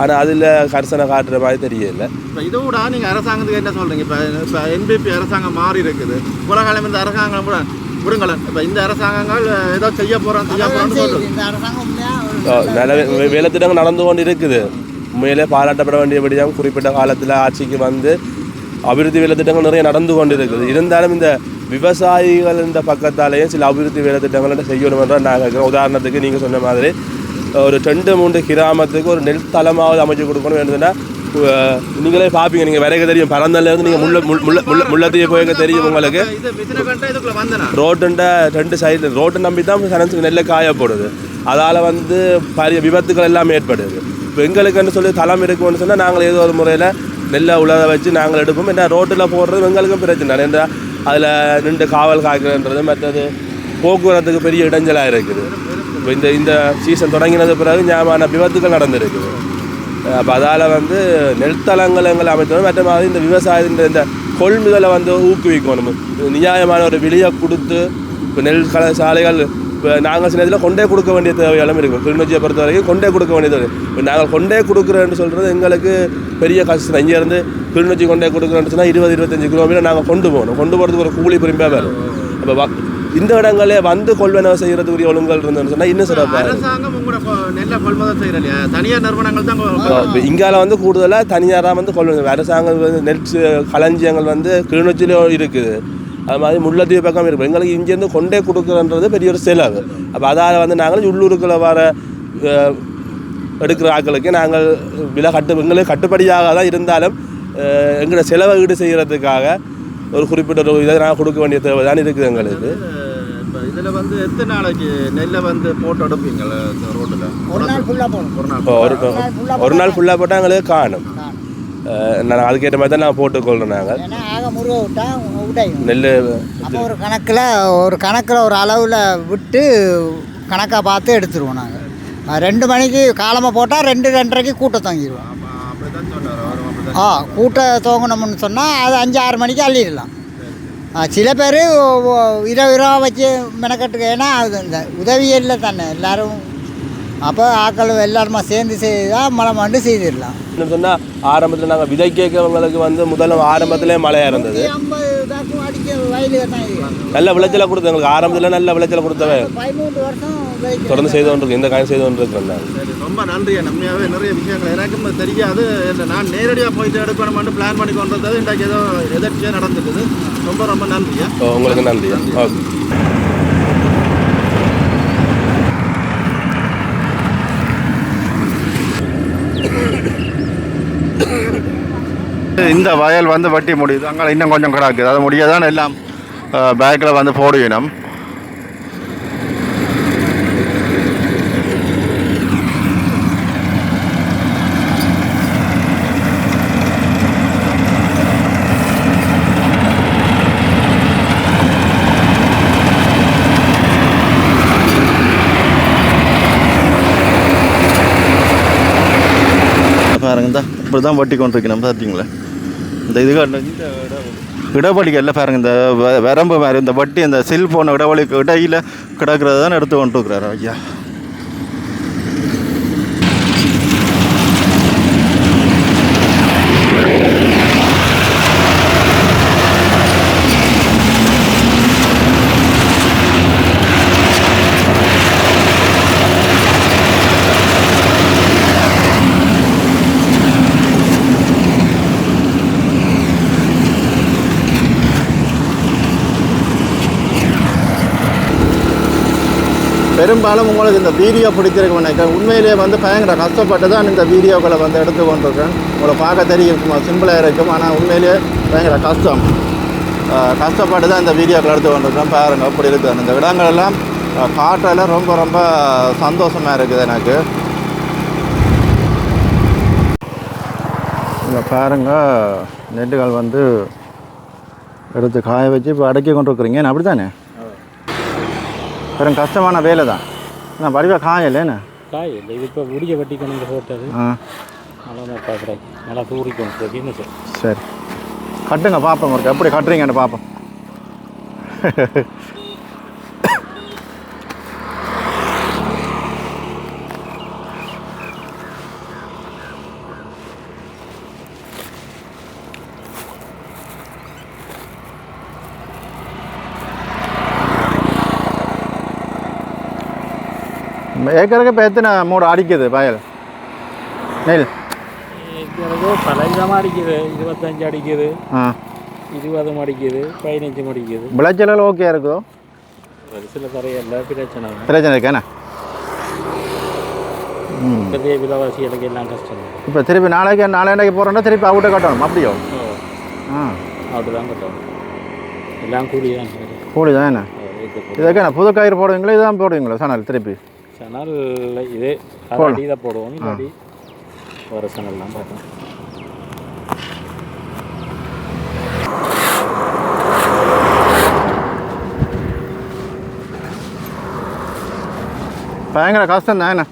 ஆனால் அதில் கரிசனை காட்டுற மாதிரி தெரியல. இப்போ இதோட நீங்கள் அரசாங்கத்துக்கு என்ன சொல்கிறீங்க? இப்போ என்பிபி அரசாங்கம் மாறி இருக்குது. உலகாலம் இந்த அரசாங்கம் கூட விடுங்களேன். இப்போ இந்த அரசாங்கங்கள் ஏதோ செய்ய போகிறோன்னு சொல்லுது. இந்த அரசாங்கம் நல்ல வேலை திட்டங்கள் நடந்து கொண்டு இருக்குது. உண்மையிலே பாராட்டப்பட வேண்டியபடியாக குறிப்பிட்ட காலத்தில் ஆட்சிக்கு வந்து அபிவிருத்தி வேலை திட்டங்கள் நிறைய நடந்து கொண்டு இருக்குது. இருந்தாலும் இந்த விவசாயிகள் இந்த பக்கத்தாலேயும் சில அபிவிருத்தி வேலை திட்டங்கள் செய்யணும் என்றால் நாங்கள் இருக்கிறோம். உதாரணத்துக்கு நீங்கள் சொன்ன மாதிரி ஒரு 2-3 கிராமத்துக்கு ஒரு நெல் தளமாவது அமைச்சு கொடுக்கணும் வேண்டுதுன்னா நீங்களே பார்ப்பீங்க. நீங்கள் விரைக்க தெரியும். பரந்தல்லேருந்து நீங்கள் முள்ளத்தீய போய்க்க தெரியும். உங்களுக்கு ரோட்டுண்ட 2 சைடு ரோட்டை நம்பி தான் சனத்துக்கு நெல்லை காயப்படுது. அதால் வந்து பெரிய விபத்துக்கள் எல்லாம் ஏற்படுது. இப்போ எங்களுக்குன்னு சொல்லி தளம் இருக்குன்னு சொன்னால் நாங்கள் ஏதோ ஒரு முறையில் நெல்லை உலக வச்சு நாங்கள் எடுப்போம். ஏன்னா ரோட்டில் போடுறது எங்களுக்கும் பிரச்சனை. ஏன்னா அதில் நின்று காவல் காக்கிறன்றது மற்றது போக்குவரத்துக்கு பெரிய இடைஞ்சலாக இருக்குது. இப்போ இந்த சீசன் தொடங்கினது பிறகு ஞாபகம் விபத்துக்கள் நடந்திருக்குது. அப்போ அதால் வந்து நெல்தளங்கள் எங்களை அமைத்தோம். மற்ற மாதிரி இந்த விவசாயத்தின் இந்த கொள்முதலை வந்து ஊக்குவிக்கணும். நியாயமான ஒரு விலையை கொடுத்து இப்போ நெல் சாலைகள் இப்போ நாங்கள் சில இதில் கொண்டே கொடுக்க வேண்டிய தேவையெல்லாம் இருக்கும். கிளிநொச்சியை பொறுத்த வரைக்கும் கொண்டே கொடுக்க வேண்டியது. இப்போ நாங்கள் கொண்டே கொடுக்குறேன்னு சொல்கிறது எங்களுக்கு பெரிய கஷ்டம். இங்கேருந்து கிளிநொச்சி கொண்டே கொடுக்குறேன்னு சொன்னால் 20-25 கிலோமீட்டர் நாங்கள் கொண்டு போகணும். கொண்டு போகிறதுக்கு ஒரு கூலி பெருமையாக வரும். அப்போ இந்த இடங்களே வந்து கொள்வனவு செய்கிறதுக்குரிய ஒழுங்குகள் இருந்ததுன்னு சொன்னால் இன்னும் சிறப்பாக அரசாங்கம் உங்களோட நெல்லை கொள்முதல் செய்யலையா? தனியார் நிறுவனங்கள் தான் இங்கால வந்து கூடுதலாக தனியாராக வந்து கொள்வனவு. அரசாங்கம் வந்து நெல் களஞ்சியங்கள் வந்து கிளிநொச்சியிலும் இருக்குது. அது மாதிரி முல்லைத்தீவு பக்கம் இருக்கும். எங்களுக்கு இங்கேருந்து கொண்டே கொடுக்குறன்றது பெரிய ஒரு செலவு. அப்போ அதால் வந்து நாங்கள் உள்ளூருக்குள்ள வர எடுக்கிற ஆட்களுக்கு நாங்கள் விலை எங்களுக்கு கட்டுப்படியாக தான் இருந்தாலும் எங்களோட செலவை ஈடு செய்கிறதுக்காக ஒரு குறிப்பிட்ட ஒரு இதை நாங்கள் கொடுக்க வேண்டிய தேவை தான் இருக்குது எங்களுக்கு. இதில் வந்து எத்தனை நாளைக்கு நெல்லை வந்து போட்டு எடுப்பீங்க ரோட்டில்? ஒரு நாள் ஃபுல்லாக போகணும். ஒரு நாள் ஃபுல்லாக போட்டால் எங்களுக்கு காணும். நான் அதுக்கேற்ற மாதிரி தான் நாங்கள் போட்டுக்கொள்கிறோம். நாங்கள் ஏன்னா ஆக முருக விட்டால் உடையும் நெல் அப்போ ஒரு கணக்கில் ஒரு அளவில் விட்டு கணக்காக பார்த்து எடுத்துருவோம். நாங்கள் 2 மணிக்கு காலமாக போட்டால் 2-2:30க்கு கூட்ட தங்கிடுவோம். கூட்ட தோங்கணும்னு சொன்னால் அது 5-6 மணிக்கு அள்ளிடலாம். சில பேர் இரவு வச்சு மெனக்கட்டுக்கு. ஏன்னா அது இந்த உதவியே தானே எல்லோரும். அப்போ ஆக்கள் எல்லாருமா சேர்ந்து செய்தால் மழை மண்டு செய்திடலாம். சொன்னால் ஆரம்பத்தில் நாங்கள் விதை கேட்கவங்களுக்கு வந்து முதல்ல ஆரம்பத்திலே மழையாக இருந்தது. 50 அடிக்க வயலுக்கு தான் நல்ல விளைச்சலை கொடுத்து எங்களுக்கு ஆரம்பத்தில் நல்ல விளைச்சலை கொடுத்தவே 13 வருஷம் தொடர்ந்து செய்து கொண்டிருக்கு. இந்த காயம் செய்து கொண்டிருக்கிறேன். சரி, ரொம்ப நன்றி. நம்மையாகவே நிறைய விஷயங்கள் எனக்கும் தெரியாது. நான் நேரடியாக போயிட்டு எடுக்கணும்னு பிளான் பண்ணி கொண்டு வந்தது இன்றைக்கு ஏதோ எதிர்ச்சியாக நடந்துக்குது. ரொம்ப ரொம்ப நன்றியா. உங்களுக்கு நன்றி. ஓகே. இந்த வயல் வந்து வட்டி முடியுது. அங்கே இன்னும் கொஞ்சம் கிடக்குது. அது முடியாதான் எல்லாம் பேக்கில் வந்து போடுவினோம். பாருங்க, இப்படி தான் வட்டி கொண்டிருக்கணும். பார்த்தீங்களா இந்த இந்த இடவழிகளில் பாருங்க, இந்த வரம்பு மாதிரி இந்த வட்டி இந்த செல்ஃபோன் இடவழிக்கு இடையில் கிடக்கிறது தான் எடுத்து கொண்டிருக்கிறாரு ஐயா. பெரும்பாலும் உங்களுக்கு இந்த வீடியோ பிடிச்சிருக்க நினைக்கிறேன். உண்மையிலேயே வந்து பயங்கர கஷ்டப்பட்டு தான் இந்த வீடியோக்களை வந்து எடுத்து கொண்டிருக்கேன். உங்களை பார்க்க தெரியும் சிம்பிளாக இருக்கும், ஆனால் உண்மையிலேயே பயங்கர கஷ்டப்பட்டு தான் இந்த வீடியோக்களை எடுத்து கொண்டிருக்கேன். பாருங்கள் அப்படி இருக்குது. இந்த இடங்களெல்லாம் காற்றல ரொம்ப ரொம்ப சந்தோஷமாக இருக்குது எனக்கு. இங்கே பாருங்கள், நெட்டுகள் வந்து எடுத்து காய வச்சு இப்போ அடக்கி கொண்டிருக்குறீங்க. அப்படி தானே? பெரும் கஷ்டமான வேலை தான். நான் வடிவாக காயலைன்னு காய் இல்லை. இது இப்போ முடிய வட்டி கொண்டு போட்டது. நல்லா பார்க்குறேன். நல்லா தூரிக்கணும் சார். சரி, கட்டுங்க பார்ப்போம். இருக்கு எப்படி கட்டுறீங்கன்னு பார்ப்போம். ஏக்கருக்கு இப்போ எத்தனை மூடு அடிக்குது வயல் நெல்? ஏக்கருக்கு பல விதமாக அடிக்குது. 25 அடிக்குது, 20 அடிக்குது, 15 அடிக்குது. விளைச்சல் ஓகே இருக்குதோ? ஒரு சில தரையில் பிரச்சனை இருக்கேண்ணா. பெரிய விலைவாசிகளுக்கு எல்லாம் கஷ்டம். இப்போ திருப்பி நாளைக்கு போகிறோன்னா திருப்பி அவுட்டை கட்டணும். அப்படியோ? அவுட்டு தான் கட்டணும். எல்லாம் கூலி தான். கூலி தான் என்ன? இதுக்கேண்ணா புது கயிறு போடுவீங்களா? இதுதான் போடுவீங்களா சணல்? திருப்பி சணல் இதே அடி தான் போடுவோம். இல்லாட்டி வர சணல்லாம் பார்க்கணும். பயங்கர கஷ்டம் தான் என்ன?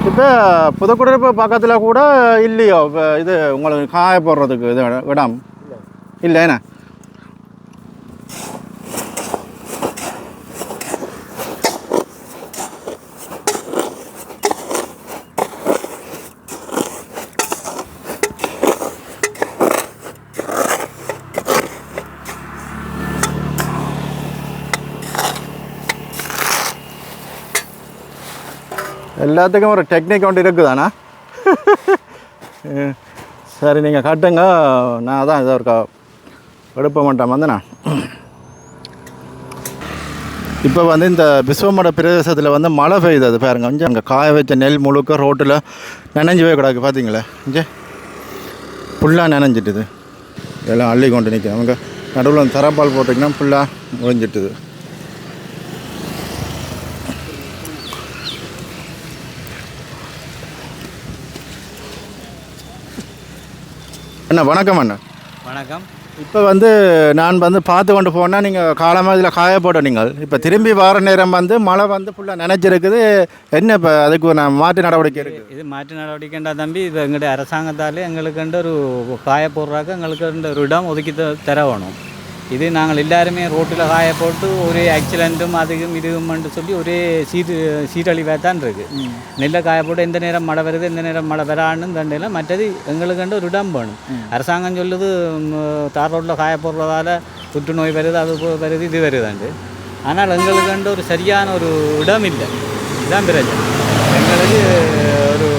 இப்போ புதுக்குடியிருப்பு பக்கத்தில் கூட இல்லையோ இப்போ இது உங்களுக்கு காய போடுறதுக்கு இது இடம் இல்லை என்ன? எல்லாத்துக்கும் ஒரு டெக்னிக் ஒன்று இருக்குதாண்ணா. சரி நீங்கள் கட்டுங்க, நான் தான் இதை இருக்கா எடுப்ப மாட்டேன் வந்தேண்ணா. இப்போ வந்து இந்த விஸ்வமட பிரதேசத்தில் வந்து மழை பெய்யுது. அது பாருங்க, கொஞ்சம் அங்கே காய வச்ச நெல் முழுக்க ரோட்டில் நனைஞ்சு போய் கிடக்கு பார்த்தீங்களே. இங்கே ஃபுல்லாக நனைஞ்சிட்டுது, எல்லாம் அள்ளி கொண்டு நிற்கும். அவங்க நடுவில் தரப்பால் போட்டிங்கன்னா ஃபுல்லாக ஒழிஞ்சிட்டுது. அண்ணா வணக்கம். அண்ணா வணக்கம். இப்போ வந்து நான் வந்து பார்த்து கொண்டு போனால் நீங்கள் காலமாக இதில் காய போட்ட நீங்கள் இப்போ திரும்பி வர நேரம் வந்து மழை வந்து ஃபுல்லாக நினைச்சிருக்குது. என்ன இப்போ அதுக்கு நான் மாற்று நடவடிக்கை இருக்குது? இது மாற்று நடவடிக்கைண்டா தம்பி, இது எங்களுடைய அரசாங்கத்தாலே எங்களுக்கு ஒரு காய போடுறாக்க எங்களுக்கு ஒரு இடம் ஒதுக்கி தர வேணும். இது நாங்கள் எல்லாருமே ரோட்டில் காய போட்டு ஒரே ஆக்சிடென்ட்டும் அதுக்கும் இதுக்கும்னு சொல்லி ஒரே சீரழிவாக தான் இருக்குது. நெல்லை காய போட்டு எந்த நேரம் மழை வருது எந்த நேரம் மழை வரான்னு தண்டையில். மற்றது எங்களுக்கு ஒரு இடம் வேணும். அரசாங்கம் சொல்லுது தார் ரோட்டில் காய போடுறதால புற்றுநோய் வருது, அது வருது, இது வருதாண்டு. ஆனால் எங்களுக்கு ஒரு சரியான ஒரு இடம் இல்லை. இதுதான் பிரச்சனை. எங்களுக்கு ஒரு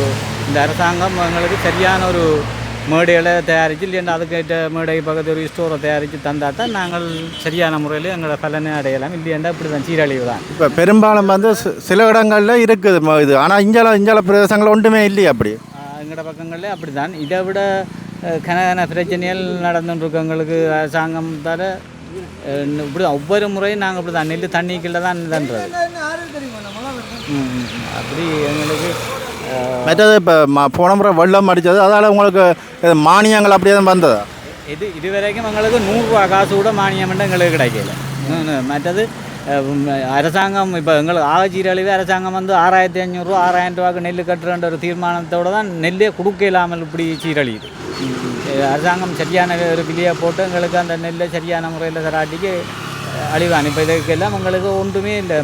இந்த அரசாங்கம் எங்களுக்கு சரியான ஒரு மேடைகளை தயாரித்து, இல்லைன்னா அதுக்கேற்ற மேடை பக்கத்து ஒரு ஸ்டோரை தயாரித்து தந்தால் தான் நாங்கள் சரியான முறையில் எங்களை பலனை அடையலாம். இல்லையாண்டா இப்படி தான் சீரழிவு தான். இப்போ பெரும்பாலும் வந்து சில இடங்களில் இருக்குது இது, ஆனால் இஞ்சால பிரதேசங்கள் ஒன்றுமே இல்லையா? அப்படி எங்களோட பக்கங்களில் அப்படி தான். இதை விட கனகன பிரச்சனைகள் நடந்துட்டுருக்கவங்களுக்கு அரசாங்கத்தால் இப்படி ஒவ்வொரு முறையும் நாங்கள் இப்படி தான் நெல் தண்ணிக்குள்ளே தான் இதுன்றது. அப்படி எங்களுக்கு மற்றது இப்போ போன முறை வெள்ளம் அடித்தது, அதால் உங்களுக்கு மானியங்கள் அப்படியே தான் வந்ததா? இது வரைக்கும் எங்களுக்கு 100 ரூபா காசு கூட மானியம் எங்களுக்கு கிடைக்கல. மற்றது அரசாங்கம் இப்போ எங்களுக்கு ஆகச்சீரழிவு அரசாங்கம் வந்து 6500 ரூபா 6000 ரூபாய்க்கு நெல் கட்டுறன்ற ஒரு தீர்மானத்தோடு தான் நெல்லே கொடுக்க இல்லாமல் இப்படி சீரழியுது. அரசாங்கம் சரியான ஒரு விலையை போட்டு எங்களுக்கு அந்த நெல்லை சரியான முறையில் தராட்டிக்கு அழிவான். இப்போ இதுக்கெல்லாம் எங்களுக்கு ஒன்றுமே இல்லை.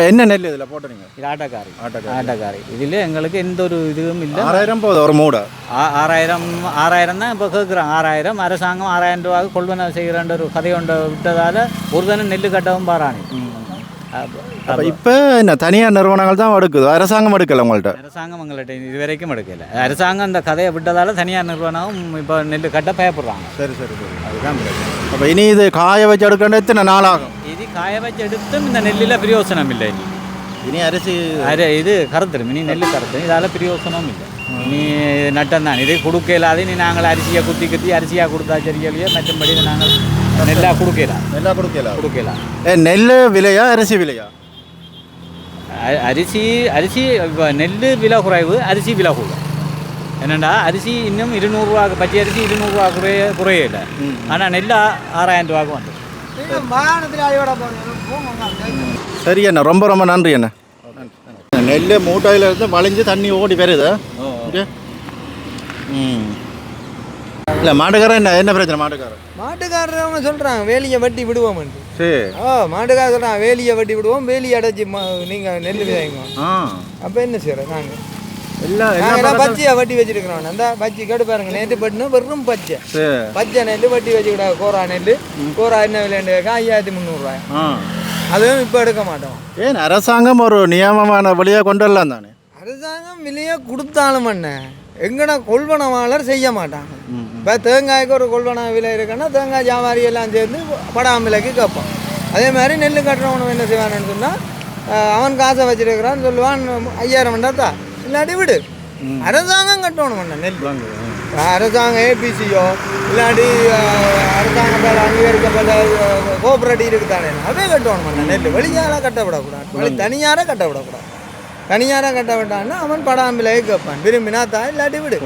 என்ன நெல் இதில் போட்டுறீங்க? இது ஆட்டக்காரி. இதில் எங்களுக்கு எந்த ஒரு இதுவும் இல்லை. 6000 போகுது ஒரு மூடை. 6000 தான் இப்போ கேட்குறாங்க. 6000 அரசாங்கம் 6000 ரூபாய்க்கு கொள்வனவு செய்கிறான்ற ஒரு கதை ஒன்றை விட்டதால் ஒரு தானே நெல் கட்டவும் பாராணி. அப்போ இப்போ என்ன தனியார் நிறுவனங்கள் தான் எடுக்குது, அரசாங்கம் எடுக்கலை உங்கள்கிட்ட? அரசாங்கம் எங்கள்கிட்ட இது வரைக்கும் எடுக்கலை. அரசாங்கம் அந்த கதையை விட்டதால் தனியார் நிறுவனம் இப்போ நெல் கட்ட பயப்படுறாங்க. சரி. அதுதான் அப்போ இனி இது காய வச்சு எடுக்கணும் எத்தனை நாள் ஆகும்? இது காய வச்சு எடுத்தும் இந்த நெல்லில் பிரயோசனம் இல்லை. இனி அரிசி இது கருத்துரும். இனி நெல் கருத்துரும். இதால் பிரயோசனமும் இல்லை. நீ நட்டம் தான். இது கொடுக்க இல்லாது நீ நாங்கள் அரிசியை குத்தி அரிசியாக கொடுத்தா சரியில்லையே, மற்றபடி நாங்கள் நெல்லாக கொடுக்கலாம். நெல் விலையா அரிசி விலையா? அரிசி இப்போ நெல் விலை குறைவு, அரிசி விலை கூட. என்னென்னா அரிசி இன்னும் 200 ரூபாய்க்கு, பச்சை அரிசி 200 ரூபா குறையலை. ஆனால் நெல் 6000 ரூபாய்க்கு வந்து. சரி அண்ணா, ரொம்ப நன்றி அண்ணா. நெல் மூட்டையில் இருந்து வளைஞ்சு தண்ணி ஓடி வருது. இல்லை மாட்டுக்காரன் என்ன பிரச்சனை? மாட்டுக்காரர் அவங்க சொல்கிறாங்க வேலியை வெட்டி விடுவோம்ட்டு. சரி. மாட்டுக்காரர் சொல்கிறாங்க வேலியை வெட்டி விடுவோம், வேலியை அடைச்சி நீங்கள் நெல் விதைங்க. அப்போ என்ன செய்கிறோம் நாங்கள்? நாங்கள் பச்சையை வெட்டி வச்சிருக்கிறோம். அந்த பச்சை கேடு பாருங்க, நேற்று பட்டினா வெறும் பச்சை நெல் வெட்டி வச்சுக்கிட்டா. கோரா நெல் என்ன விலைன்னு 5300 ரூபாய். அதுவும் இப்போ எடுக்க மாட்டோம். ஏன் அரசாங்கம் ஒரு நியமமான வழியாக கொண்டு வரலாம் தானே? அரசாங்கம் விலையை கொடுத்தாலும் என்ன எங்கடா கொள்வனவாளர் செய்ய மாட்டாங்க. இப்போ தேங்காய்க்கு ஒரு கொள்வன விலை இருக்குன்னா தேங்காய் வியாபாரி எல்லாம் சேர்ந்து படாம் விலைக்கு கேட்பான். அதே மாதிரி நெல் கட்டுறவனும் என்ன செய்வான்னு சொன்னால் அவன் காசை வச்சிருக்கிறான்னு சொல்லுவான் 5000 மண்டா இல்லாட்டி விடு. அரசாங்கம் கட்டணும் நெல். அரசாங்கம் ஏபிசியோ இல்லாட்டி அரசாங்கத்தால் அங்கீகரிக்கப்பட்ட கோஆப்ரேட்டிவ் இருக்குதானே அதே கட்டணும் நெல். வெளியாராக கட்டவிடக்கூடாது, தனியாராக கட்டவிடக்கூடாது. தனியாராக கட்ட விட்டான்னா அவன் படாம்பிலையே கேட்பான். விரும்பினா தான் இல்லாட்டி விடு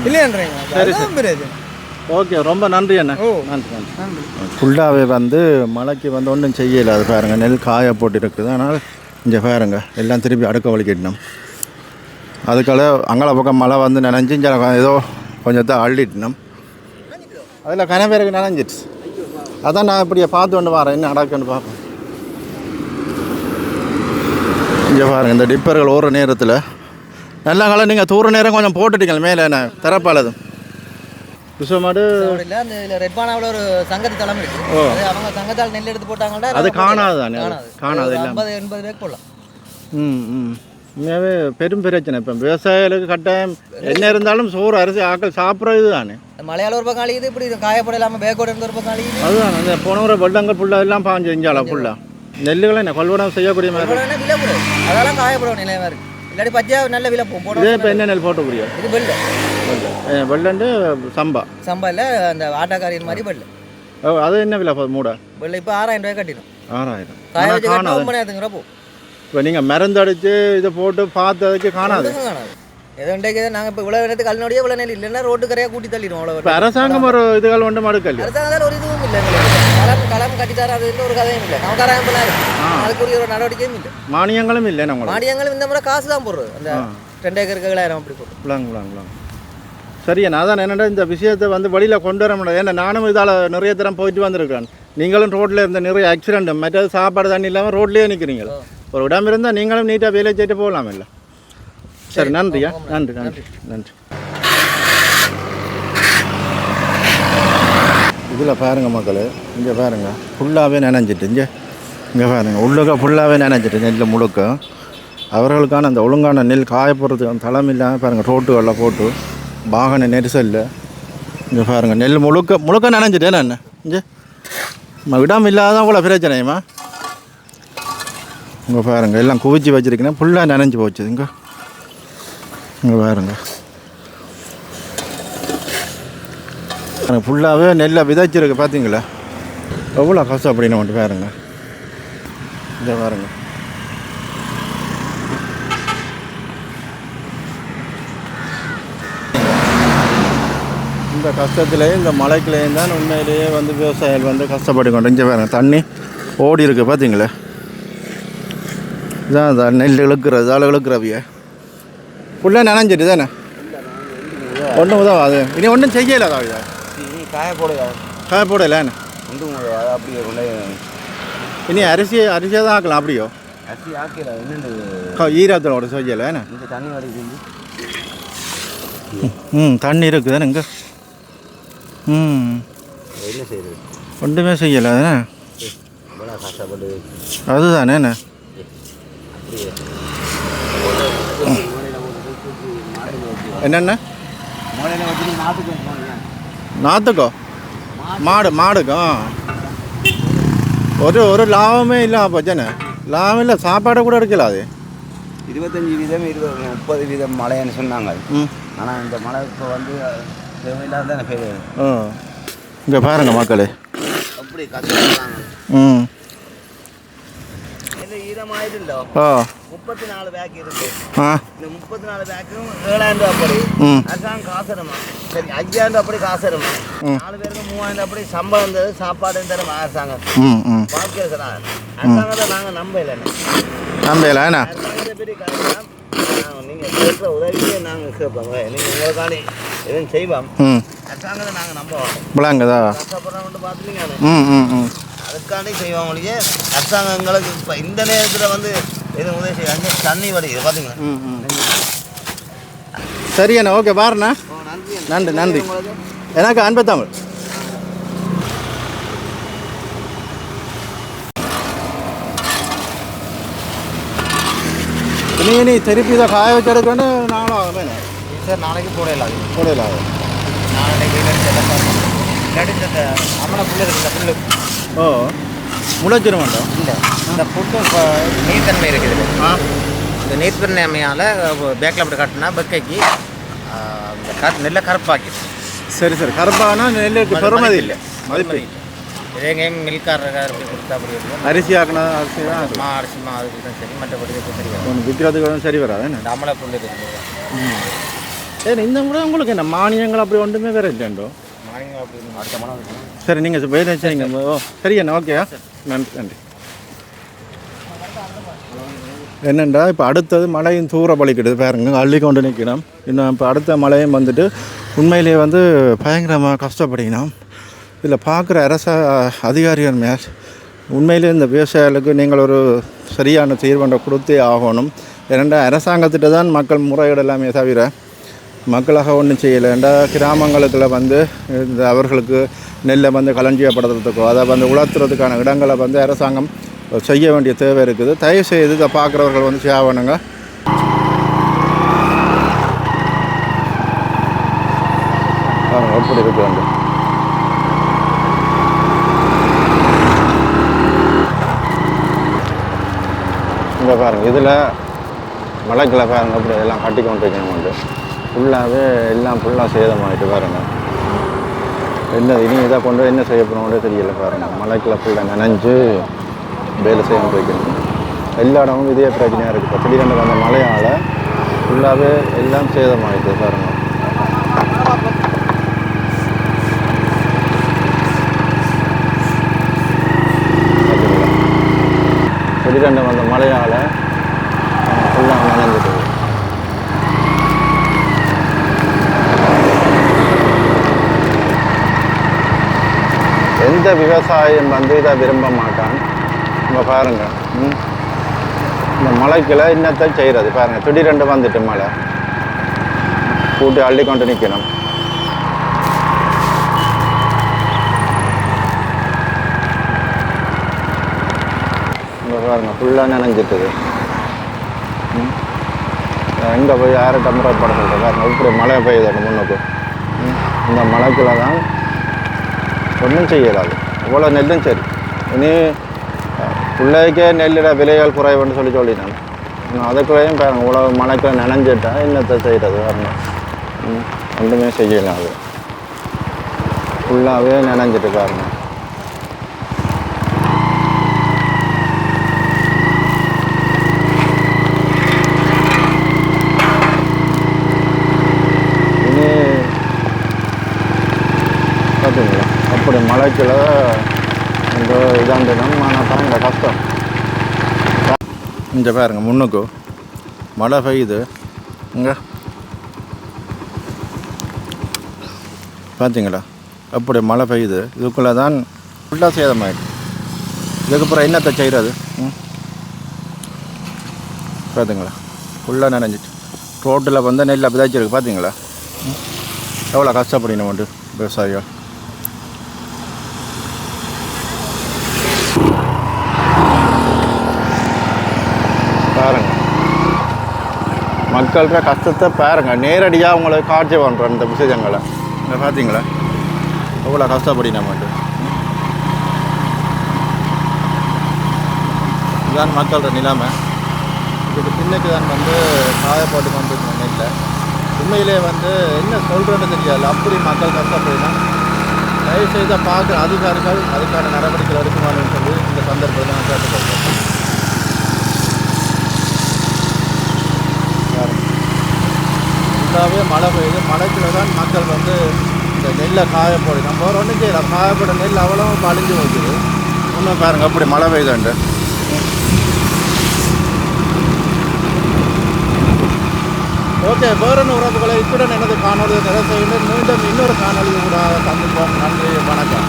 இல்லையன்றீங்க. ஓகே, ரொம்ப நன்றி அண்ணா. நன்றி. ஃபுல்லாகவே வந்து மழைக்கு வந்து ஒன்றும் செய்யலை. அது பாருங்கள் நெல் காய போட்டு இருக்குது. ஆனால் இங்கே பாருங்க எல்லாம் திருப்பி அடுக்க வலிக்கிட்டணும். அதுக்கால அங்கால பக்கம் மழை வந்து நனைஞ்சு இங்கே ஏதோ கொஞ்சத்தை அள்ளிட்டணும். அதில் கனவேருக்கு நனைஞ்சிடுச்சு. அதான் நான் இப்படியே பார்த்து கொண்டு வரேன், என்ன அடக்குன்னு பார்ப்பேன். இங்கே பாருங்கள் இந்த டிப்பர்கள் ஓடுற நேரத்தில் நல்ல காலம் நீங்கள் தூர நேரம் கொஞ்சம் போட்டுட்டீங்க மேலே என்ன திறப்பாளது விஷமாடு அந்த ரெட்பானாவில் ஒரு சங்கத்து தலைமை இருக்கு. அவங்க சங்கத்தால் நெல் எடுத்து போட்டாங்கன்னா அது காணாது தானே, காணாது இல்லை 50-80 ரூபாய்க்கு போடலாம். உண்மையாகவே பெரும் பிரச்சனை. இப்போ விவசாயிகளுக்கு கட்டாயம் என்ன இருந்தாலும் சோறு அரிசி ஆக்கள் சாப்பிட்றது தானே. மலையாள ஒரு பக்கம் அழியுது, இப்படி காயப்பட இல்லாமல் பேக்கோட இருந்த ஒரு பக்கம் அழியுது. அதுதான் அந்த போன முறை வெள்ளங்கள் ஃபுல்லாக எல்லாம் பாஞ்சு செஞ்சாலும் ஃபுல்லாக நெல்லுகளை என்ன கொள்வனம் செய்யக்கூடிய மாதிரி விலை கூட அதெல்லாம் காயப்படும் நிலையமாக இருக்குது. இல்லாட்டி பச்சையாக நல்ல விலை போகும். இதே இப்போ என்ன நெல் போட்டு முடியும்? இது வெள்ளை வெள்ளண்டு சம்பா இல்லை அந்த ஆட்டாக்காரியின் மாதிரி வெள்ளை. அது என்ன விலை மூடை? வெள்ளை இப்போ 6000 ரூபாய் கட்டிடும். 6000 காய வச்சு கட்டினா 9 மணி போ. இப்போ நீங்கள் மருந்தடிச்சு இதை போட்டு பார்த்ததுக்கு காணாது. எதோ இன்றைக்கு நாங்கள் இப்போ இவ்வளோ நேரத்துக்கு கல்நோடியே இவ்வளோ நெல் இல்லைன்னா ரோட்டு கரையாக கூட்டி தள்ளிடுவோம். அவ்வளோ இப்போ அரசாங்கம் ஒரு இதுகள் ஒன்று மடுக்கல். அரசாங்கத்தால் ஒரு இதுவும் இல்லை. களம் கட்டித்தார அது ஒரு கதையும் இல்லை. நம்ம கராயம் பண்ணாரு அதுக்குரிய ஒரு நடவடிக்கையும் இல்லை. மானியங்களும் இல்லை. நம்ம மானியங்களும் இந்த முறை காசு தான் போடுறது. அந்த 2 ஏக்கருக்கு 7,000 அப்படி போடுறோம். சரியா நான் தான் என்னென்னா இந்த விஷயத்தை வந்து வழியில் கொண்டு வர முடியாது. ஏன்னா நானும் இதால் நிறைய தரம் போயிட்டு வந்திருக்கிறேன். நீங்களும் ரோட்டில் இருந்த நிறைய ஆக்சிடென்ட் மற்றது சாப்பாடு தண்ணி இல்லாமல் ரோட்லேயே நிற்கிறீங்க. ஒரு இடம் இருந்தால் நீங்களும் நீட்டாக வேலை செய்யிட்டு போகலாம் இல்லை. சரி நன்றியா, நன்றி நன்றி நன்றி. இதில் பாருங்கள் மக்கள், இங்கே பாருங்கள் ஃபுல்லாகவே நனைஞ்சிட்டு. இங்கே பாருங்கள் உள்ளுக்க ஃபுல்லாகவே நனைஞ்சிட்டு நெல் முழுக்க. அவர்களுக்கான அந்த ஒழுங்கான நெல் காயப்படுறதுக்கு அந்த தளம் இல்லாமல் பாருங்கள் ரோட்டுகளில் போட்டு வாகன நெரிசலில். இங்கே பாருங்கள் நெல் முழுக்க நனைஞ்சிட்டேன் நான். இங்கே இடம் இல்லாதான் கூட பிரச்சனையுமா. இங்கே பாருங்கள் எல்லாம் குவிச்சு வச்சுருக்கேன், ஃபுல்லாக நனைஞ்சி போச்சு. இங்கே பாருங்கள் ஃபுல்லாகவே நெல்லை விதைச்சிருக்கு. பார்த்தீங்களா எவ்வளோ கஷ்டம் அப்படின்னு மட்டும் பாருங்கள். இதை பாருங்கள் இந்த கஷ்டத்துலேயும் இந்த மழைக்குலேயும் தான் உண்மையிலேயே வந்து விவசாயிகள் வந்து கஷ்டப்பட்டு கொண்டு. இங்கே பாருங்கள் தண்ணி ஓடி இருக்குது பார்த்தீங்களா. இதான் அதான் நெல் இழுக்கிறது, ஆள் இழுக்கிறவிய ஃபுல்லாக நனைஞ்சிட்டு தானே. ஒன்றும் உதவா அது இனி ஒன்றும் செய்யலை. அதாவது காய போடலை அப்படியே இனி அரிசியாக தான் ஆக்கலாம். அப்படியோ அரிசி ஆக்கல ஈரத்தோட செய்யலை என்ன தண்ணி வடி தண்ணி இருக்குது தானே இங்கே. என்ன செய்யுது ஒன்றுமே செய்யலை தானே. அதுதானே என்ன என்னென்ன நாற்றுக்கோ மாடுக்கோ ஒரு லாபமே இல்லை. அப்போச்சானே லாபம் இல்லை, சாப்பாடை கூட எடுக்கல. அது 25% 30% மழைன்னு சொன்னாங்க. ஆனால் இந்த மழை இப்போ வந்து தேவையில்லாத இங்கே பாருங்கள் மக்களே அப்படி கஷ்டம். ஈரமாயிடுண்டோ 34 பேக் இருக்கு. இந்த 34 பேக்கும் 7,000 ரூபா படி அரசாங்கம் காசுறமா. சரி 5,000 ரூபா படி காசுறமா. 4 பேருக்கு 3,000 அப்படி சம்பளம் இருந்தது, சாப்பாடு தரும் அரசாங்கம். வாழ்க்கை இருக்கிறாங்க அரசாங்கத்தை நாங்கள் நம்பல என்ன பெரிய காரணம். நீங்கள் கேட்குற உதவியே நாங்கள் கேட்போங்க. நீங்கள் உங்களுக்காண்டி எதுவும் செய்வோம். அரசாங்கத்தை நாங்கள் நம்புவோம். கஷ்டப்படுறவங்க பார்த்துட்டீங்க, அதுக்காண்டி செய்வோம். உங்களுக்கு அரசாங்கம் எங்களுக்கு இப்போ இந்த நேரத்தில் வந்து எதுவும் உதவி செய்வாங்க. தண்ணி வடிக்குது பார்த்தீங்களா. சரி அண்ணா, ஓகே பாருண்ணா. நன்றி நன்றி. எனக்கு அன்பு தமிழ். நீ திருப்பி இதை காய வச்சு எடுக்கணும். நானும் ஆகுமே சார் நாளைக்கு போடலாம். நாளைக்கு அம்மனை புல்லு இருக்குது. இந்த புல்லு முளைச்சிட மாட்டோம். இல்லை இந்த புல்லு இப்போ நீர்த்தன்மை இருக்குது. இந்த நீர்த்தன்மையால் பேக்கில் அப்படி கட்டினா பெக்கைக்கு இந்த நெல்லை கருப்பாக்கி. சரி கருப்பானா நெல்லுக்கு பெருமதி இல்லை, மதிப்பு. எங்கேயும் மில்காரர் கொடுத்தா அப்படி இருக்கும். அரிசி ஆக்கினா அரிசி தான் அரிசி அதுக்கு தான் சரி. மற்றபடி சரி ஒன்று விற்கிறதுக்கு சரி வராது. என்ன அம்மனை புல்லு இருக்குது. சரி இந்த கூட உங்களுக்கு என்ன மானியங்கள் அப்படி ஒன்றுமே வேறு இல்லைண்டோ. மானியங்கள் அப்படி அடுத்த மனம். சரி நீங்கள் வேலை செய்யுங்க. சரிங்கண்ணா, ஓகேயா. நன்றி நன்றி. என்னென்றா இப்போ அடுத்தது மழையும் தூர பலிக்கிடுது பாருங்க, அள்ளி கொண்டு நிற்கணும். இன்னும் இப்போ அடுத்த மழையும் வந்துட்டு உண்மையிலேயே வந்து பயங்கரமாக கஷ்டப்படிக்கணும். இதில் பார்க்குற அதிகாரிகள் மேல் உண்மையிலே இந்த விவசாயிகளுக்கு நீங்கள் ஒரு சரியான தீர்வண்டை கொடுத்தே ஆகணும். ஏனெண்டா அரசாங்கத்திட்ட தான் மக்கள் முறையீடு எல்லாமே தவிர மக்களாக ஒன்றும் செய்யலை. ஏண்டா கிராமங்களுக்குள்ள வந்து இந்த அவர்களுக்கு நெல்லை வந்து களஞ்சியப்படுத்துறதுக்கோ அதை வந்து உலர்த்துறதுக்கான இடங்களை வந்து அரசாங்கம் செய்ய வேண்டிய தேவை இருக்குது. தயவு செய்து இதை பார்க்குறவர்கள் வந்து செய்யணுங்க. எப்படி இருக்கு வந்து இங்கே பாருங்கள், இதில் மலைக்குள்ள பாருங்கள் அப்படி எல்லாம் கட்டி கொண்டு வைக்கணும். வந்து ஃபுல்லாகவே எல்லாம் ஃபுல்லாக சேதமாகிட்டு பாருங்கள். என்ன இனி இதை கொண்டு என்ன செய்ய போகிறோம்னே தெரியல பாருங்கள். மலைக்குள்ள ஃபுல்லாக நனைஞ்சு வேலை செய்ய வைக்கணும். எல்லா இடமும் இதே பிரச்சனையாக இருக்குது. இப்போ திடீரென்று வந்த மழையால் ஃபுல்லாகவே எல்லாம் சேதமாகிட்டு பாருங்கள். திடீரென்று வந்த மழையால் ஃபுல்லாக நனைஞ்சிட்டு. எந்த விவசாயம் வந்து இதை விரும்ப மாட்டான். இங்கே பாருங்கள், இந்த மழைக்குள்ள இன்னத்தை செய்கிறது பாருங்கள். திடீரெண்டு வந்துட்டு மழை கூட்டி அள்ளி கொண்டு நிற்கணும். இங்கே பாருங்கள் ஃபுல்லாக நனைஞ்சிட்டுது. எங்கே போய் யார்கிட்ட முறைப்பட சொல்கிறேன் பாருங்கள். இப்படி மழை பெய்யுது முன்னுக்கு. இந்த மழைக்குள்ள தான் ஒன்றும் செய்யலாது. இவ்வளோ நெல்லும் சரி, இனி பிள்ளைக்கே நெல்லிட விலைகள் குறைவுன்னு சொல்லினாங்க. அதுக்குள்ளேயும் பாருங்கள் இவ்வளோ மழைக்குள்ள நனைஞ்சிட்டா இன்னத்தை செய்கிறது வரணும். ஒன்றுமே செய்யலாம். அது ஃபுல்லாகவே நனைஞ்சிட்டு பாருங்க. இனி பார்த்தீங்களா அப்படி மழைக்குள்ள இந்த இதாண்டினம் ஆனால் பாருங்க கஷ்டம். இங்கே பாருங்க முன்னுக்கு மழை பெய்யுது. இங்கே பார்த்தீங்களா அப்படி மழை பெய்யுது. இதுக்குள்ளே தான் ஃபுல்லாக சேதமாயிடுது. இதுக்கப்புறம் என்னத்தை செய்கிறது? பார்த்தீங்களா ஃபுல்லாக நனைஞ்சிட்டு ரோட்டில் வந்து நெல் விதைச்சிருக்கு. பார்த்தீங்களா எவ்வளோ கஷ்டப்படணும் உண்டு விவசாயிகள். பாருங்க மக்கள்கிட்ட கஷ்டத்தை பாருங்க. நேரடியாக உங்களை காட்சி பண்ணுறோம் இந்த விஷயங்களை. இங்கே பார்த்தீங்களா எவ்வளோ கஷ்டப்படி நம்மட்டு. இதுதான் மக்களோட நிலைமை. இதுக்கு பின்னுக்கு தான் வந்து காயப்போட்டு கொண்டு நெல்லை. உண்மையிலே வந்து என்ன சொல்கிறேன்னு தெரியாது. அப்படி மக்கள் கஷ்டப்படினா தயவுசெய்த பார்க்குற அதிகாரிகள் அதுக்கான நடவடிக்கைகள் எடுக்கணும்னு சொல்லி இந்த சந்தர்ப்பத்தில் நான் கேட்டுக்கொள்கிறேன். ஃபுல்லாகவே மழை பெய்யுது. மழைக்குள்ள தான் மக்கள் வந்து இந்த நெல்லை காயப்போடு நம்ம ஒன்றும் செய்யலாம். காயப்போட நெல் அவ்வளோ அழிஞ்சு வைக்குது. இன்னும் பாருங்கள் அப்படி மழை பெய்யுதாண்டு. ஓகே, வேறொன்று உறவுகளை இத்துடன் எனது காணொலி நிறைவு செய்யணும். மீண்டும் இன்னொரு காணொலி கூட சந்திப்போம். நன்றி, வணக்கம்.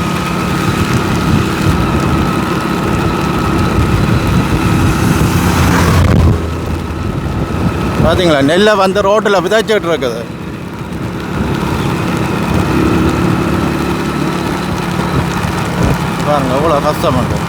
பார்த்தீங்களா நெல்லை வந்து ரோட்டில் விதைச்சிட்டு இருக்குது. பாருங்கள் எவ்வளோ கஷ்டம் பண்ணுறது.